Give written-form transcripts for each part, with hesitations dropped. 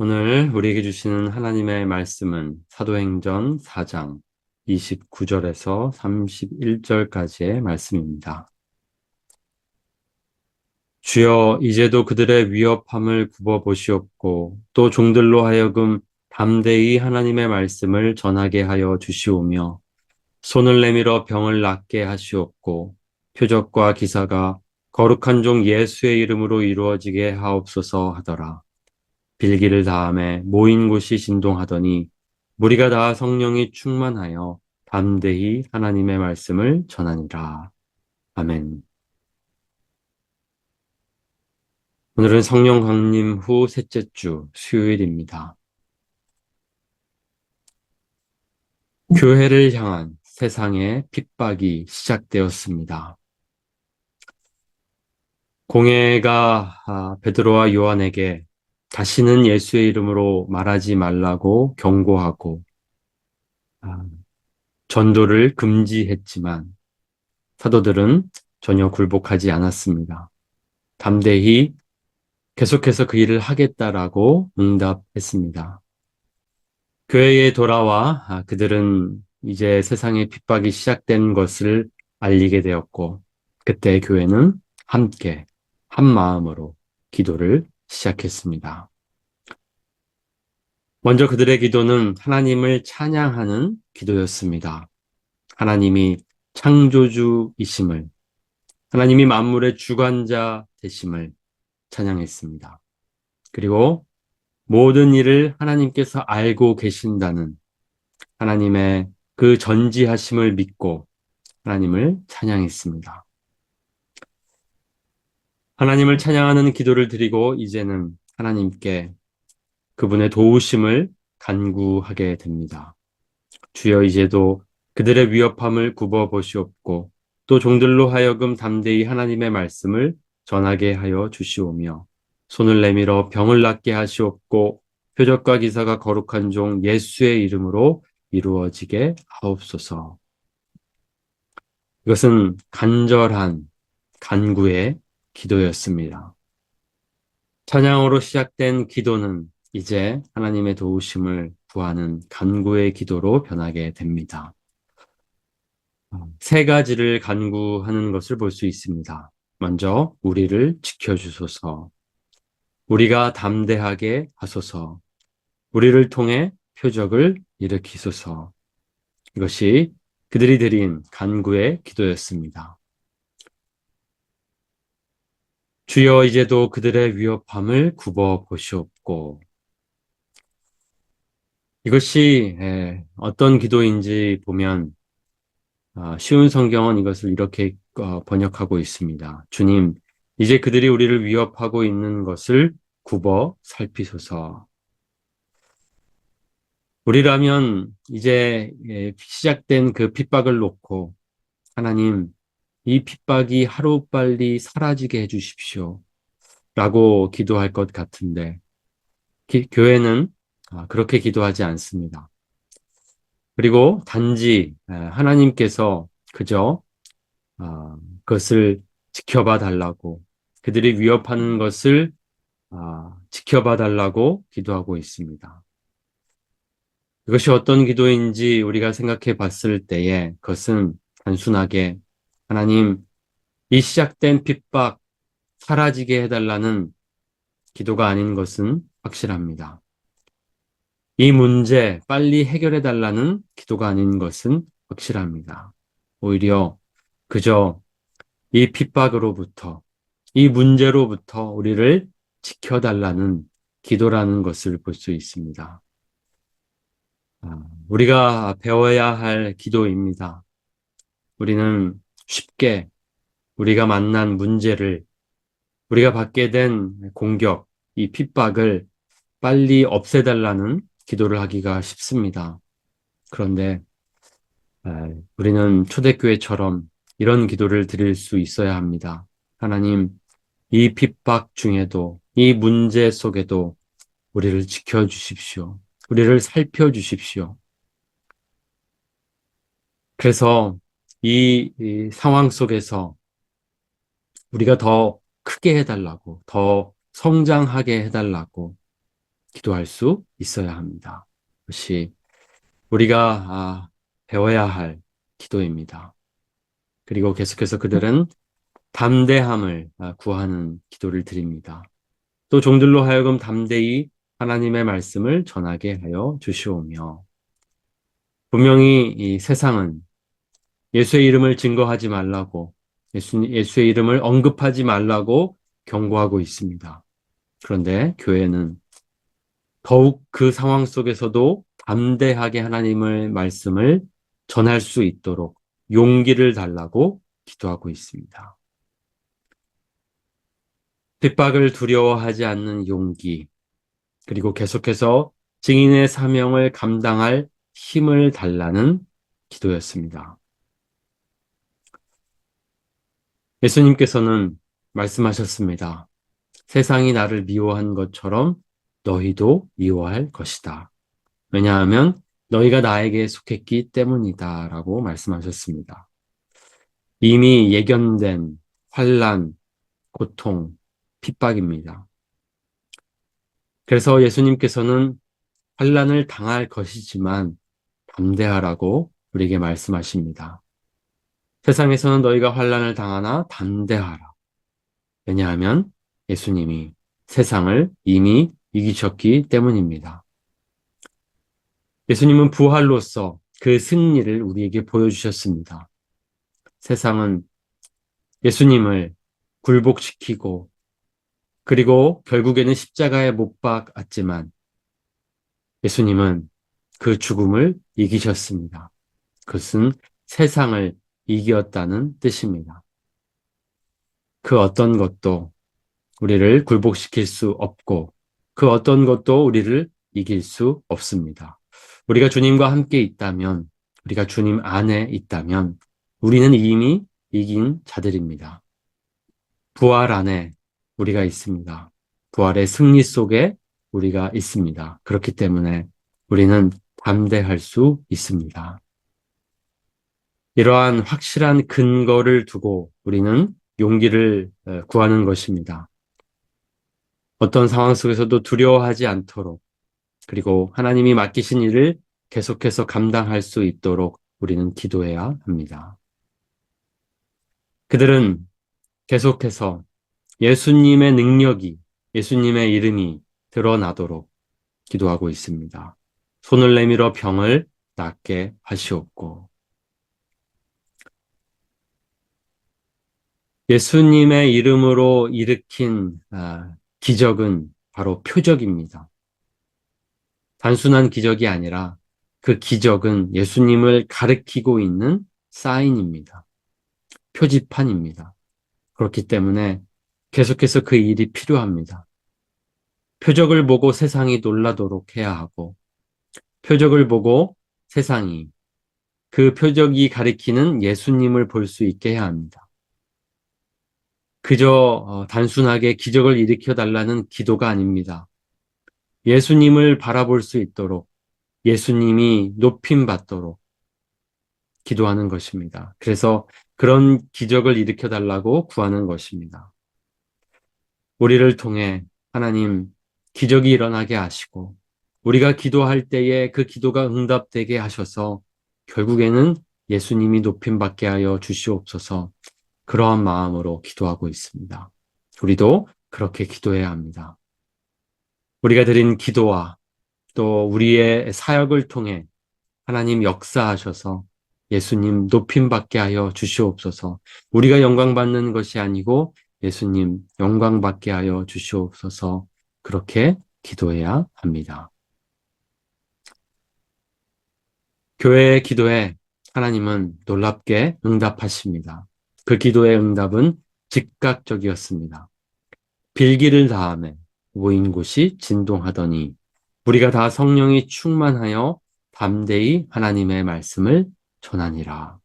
오늘 우리에게 주시는 하나님의 말씀은 사도행전 4장 29절에서 31절까지의 말씀입니다. 주여, 이제도 그들의 위협함을 굽어보시옵고 또 종들로 하여금 담대히 하나님의 말씀을 전하게 하여 주시오며 손을 내밀어 병을 낫게 하시옵고 표적과 기사가 거룩한 종 예수의 이름으로 이루어지게 하옵소서 하더라. 빌기를 다음에 모인 곳이 진동하더니 무리가 다 성령이 충만하여 담대히 하나님의 말씀을 전하니라. 아멘. 오늘은 성령 강림 후 셋째 주 수요일입니다. 교회를 향한 세상의 핍박이 시작되었습니다. 공회가 베드로와 요한에게 다시는 예수의 이름으로 말하지 말라고 경고하고 아, 전도를 금지했지만 사도들은 전혀 굴복하지 않았습니다. 담대히 계속해서 그 일을 하겠다라고 응답했습니다. 교회에 돌아와 그들은 이제 세상의 핍박이 시작된 것을 알리게 되었고, 그때 교회는 함께 한 마음으로 기도를 시작했습니다. 먼저 그들의 기도는 하나님을 찬양하는 기도였습니다. 하나님이 창조주이심을, 하나님이 만물의 주관자 되심을 찬양했습니다. 그리고 모든 일을 하나님께서 알고 계신다는 하나님의 그 전지하심을 믿고 하나님을 찬양했습니다. 하나님을 찬양하는 기도를 드리고 이제는 하나님께 그분의 도우심을 간구하게 됩니다. 주여, 이제도 그들의 위협함을 굽어 보시옵고 또 종들로 하여금 담대히 하나님의 말씀을 전하게 하여 주시오며 손을 내밀어 병을 낫게 하시옵고 표적과 기사가 거룩한 종 예수의 이름으로 이루어지게 하옵소서. 이것은 간절한 간구의 기도였습니다. 찬양으로 시작된 기도는 이제 하나님의 도우심을 구하는 간구의 기도로 변하게 됩니다. 세 가지를 간구하는 것을 볼 수 있습니다. 먼저 우리를 지켜주소서, 우리가 담대하게 하소서, 우리를 통해 표적을 일으키소서. 이것이 그들이 드린 간구의 기도였습니다. 주여, 이제도 그들의 위협함을 굽어 보시옵고. 이것이 어떤 기도인지 보면 쉬운 성경은 이것을 이렇게 번역하고 있습니다. 주님, 이제 그들이 우리를 위협하고 있는 것을 굽어 살피소서. 우리라면 이제 시작된 그 핍박을 놓고 하나님, 이 핍박이 하루빨리 사라지게 해주십시오 라고 기도할 것 같은데 교회는 그렇게 기도하지 않습니다. 그리고 단지 하나님께서 그저 그것을 지켜봐 달라고, 그들이 위협하는 것을 지켜봐 달라고 기도하고 있습니다. 이것이 어떤 기도인지 우리가 생각해 봤을 때에 그것은 단순하게 하나님, 이 시작된 핍박 사라지게 해달라는 기도가 아닌 것은 확실합니다. 이 문제 빨리 해결해 달라는 기도가 아닌 것은 확실합니다. 오히려 그저 이 핍박으로부터, 이 문제로부터 우리를 지켜달라는 기도라는 것을 볼 수 있습니다. 우리가 배워야 할 기도입니다. 우리는 쉽게 우리가 만난 문제를, 우리가 받게 된 공격, 이 핍박을 빨리 없애달라는 기도를 하기가 쉽습니다. 그런데 우리는 초대교회처럼 이런 기도를 드릴 수 있어야 합니다. 하나님, 이 핍박 중에도, 이 문제 속에도 우리를 지켜주십시오. 우리를 살펴주십시오. 그래서 이 상황 속에서 우리가 더 크게 해달라고, 더 성장하게 해달라고, 기도할 수 있어야 합니다. 그것이 우리가 배워야 할 기도입니다. 그리고 계속해서 그들은 담대함을 구하는 기도를 드립니다. 또 종들로 하여금 담대히 하나님의 말씀을 전하게 하여 주시오며 분명히 이 세상은 예수의 이름을 증거하지 말라고 예수의 이름을 언급하지 말라고 경고하고 있습니다. 그런데 교회는 더욱 그 상황 속에서도 담대하게 하나님의 말씀을 전할 수 있도록 용기를 달라고 기도하고 있습니다. 핍박을 두려워하지 않는 용기, 그리고 계속해서 증인의 사명을 감당할 힘을 달라는 기도였습니다. 예수님께서는 말씀하셨습니다. 세상이 나를 미워한 것처럼 너희도 미워할 것이다. 왜냐하면 너희가 나에게 속했기 때문이다 라고 말씀하셨습니다. 이미 예견된 환난, 고통, 핍박입니다. 그래서 예수님께서는 환난을 당할 것이지만 담대하라고 우리에게 말씀하십니다. 세상에서는 너희가 환난을 당하나 담대하라. 왜냐하면 예수님이 세상을 이미 이기셨기 때문입니다. 예수님은 부활로서 그 승리를 우리에게 보여주셨습니다. 세상은 예수님을 굴복시키고 그리고 결국에는 십자가에 못 박았지만 예수님은 그 죽음을 이기셨습니다. 그것은 세상을 이겼다는 뜻입니다. 그 어떤 것도 우리를 굴복시킬 수 없고 그 어떤 것도 우리를 이길 수 없습니다. 우리가 주님과 함께 있다면, 우리가 주님 안에 있다면 우리는 이미 이긴 자들입니다. 부활 안에 우리가 있습니다. 부활의 승리 속에 우리가 있습니다. 그렇기 때문에 우리는 담대할 수 있습니다. 이러한 확실한 근거를 두고 우리는 용기를 구하는 것입니다. 어떤 상황 속에서도 두려워하지 않도록 그리고 하나님이 맡기신 일을 계속해서 감당할 수 있도록 우리는 기도해야 합니다. 그들은 계속해서 예수님의 능력이, 예수님의 이름이 드러나도록 기도하고 있습니다. 손을 내밀어 병을 낫게 하시옵고 예수님의 이름으로 일으킨 기적은 바로 표적입니다. 단순한 기적이 아니라 그 기적은 예수님을 가리키고 있는 사인입니다. 표지판입니다. 그렇기 때문에 계속해서 그 일이 필요합니다. 표적을 보고 세상이 놀라도록 해야 하고 표적을 보고 세상이 그 표적이 가리키는 예수님을 볼 수 있게 해야 합니다. 그저 단순하게 기적을 일으켜 달라는 기도가 아닙니다. 예수님을 바라볼 수 있도록 예수님이 높임 받도록 기도하는 것입니다. 그래서 그런 기적을 일으켜 달라고 구하는 것입니다. 우리를 통해 하나님 기적이 일어나게 하시고 우리가 기도할 때에 그 기도가 응답되게 하셔서 결국에는 예수님이 높임 받게 하여 주시옵소서 그러한 마음으로 기도하고 있습니다. 우리도 그렇게 기도해야 합니다. 우리가 드린 기도와 또 우리의 사역을 통해 하나님 역사하셔서 예수님 높임 받게 하여 주시옵소서. 우리가 영광 받는 것이 아니고 예수님 영광 받게 하여 주시옵소서. 그렇게 기도해야 합니다. 교회의 기도에 하나님은 놀랍게 응답하십니다. 그 기도의 응답은 즉각적이었습니다. 빌기를 다하매 모인 곳이 진동하더니 우리가 다 성령이 충만하여 담대히 하나님의 말씀을 전하니라.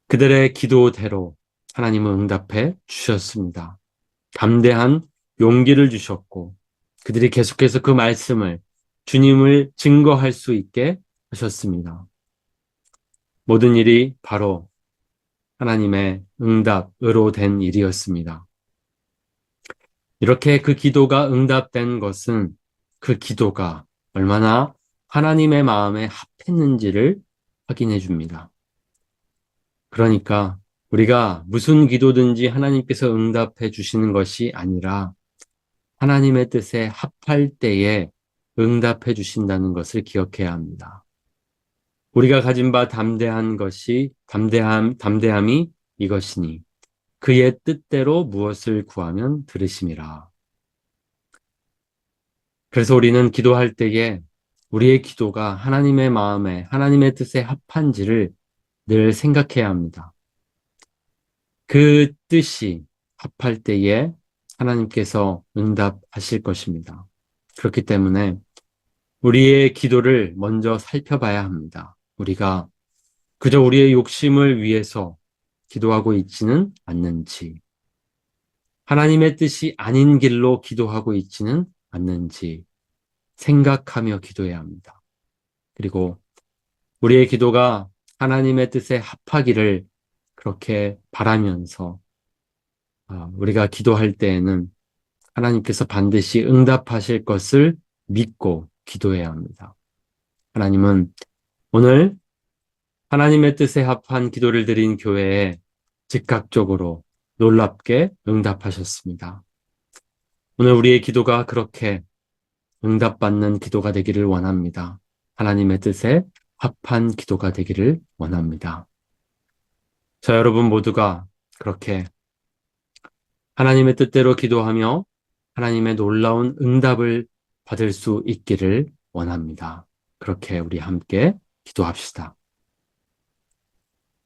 그들의 기도대로 하나님은 응답해 주셨습니다. 담대한 용기를 주셨고 그들이 계속해서 그 말씀을 주님을 증거할 수 있게 하셨습니다. 모든 일이 바로 하나님의 응답으로 된 일이었습니다. 이렇게 그 기도가 응답된 것은 그 기도가 얼마나 하나님의 마음에 합했는지를 확인해 줍니다. 그러니까 우리가 무슨 기도든지 하나님께서 응답해 주시는 것이 아니라 하나님의 뜻에 합할 때에 응답해 주신다는 것을 기억해야 합니다. 우리가 가진 바 담대함이 이것이니 그의 뜻대로 무엇을 구하면 들으심이라. 그래서 우리는 기도할 때에 우리의 기도가 하나님의 마음에, 하나님의 뜻에 합한지를 늘 생각해야 합니다. 그 뜻이 합할 때에 하나님께서 응답하실 것입니다. 그렇기 때문에 우리의 기도를 먼저 살펴봐야 합니다. 우리가 그저 우리의 욕심을 위해서 기도하고 있지는 않는지, 하나님의 뜻이 아닌 길로 기도하고 있지는 않는지 생각하며 기도해야 합니다. 그리고 우리의 기도가 하나님의 뜻에 합하기를 그렇게 바라면서 우리가 기도할 때에는 하나님께서 반드시 응답하실 것을 믿고 기도해야 합니다. 하나님은 오늘 하나님의 뜻에 합한 기도를 드린 교회에 즉각적으로 놀랍게 응답하셨습니다. 오늘 우리의 기도가 그렇게 응답받는 기도가 되기를 원합니다. 하나님의 뜻에 합한 기도가 되기를 원합니다. 저 여러분 모두가 그렇게 하나님의 뜻대로 기도하며 하나님의 놀라운 응답을 받을 수 있기를 원합니다. 그렇게 우리 함께 기도합시다.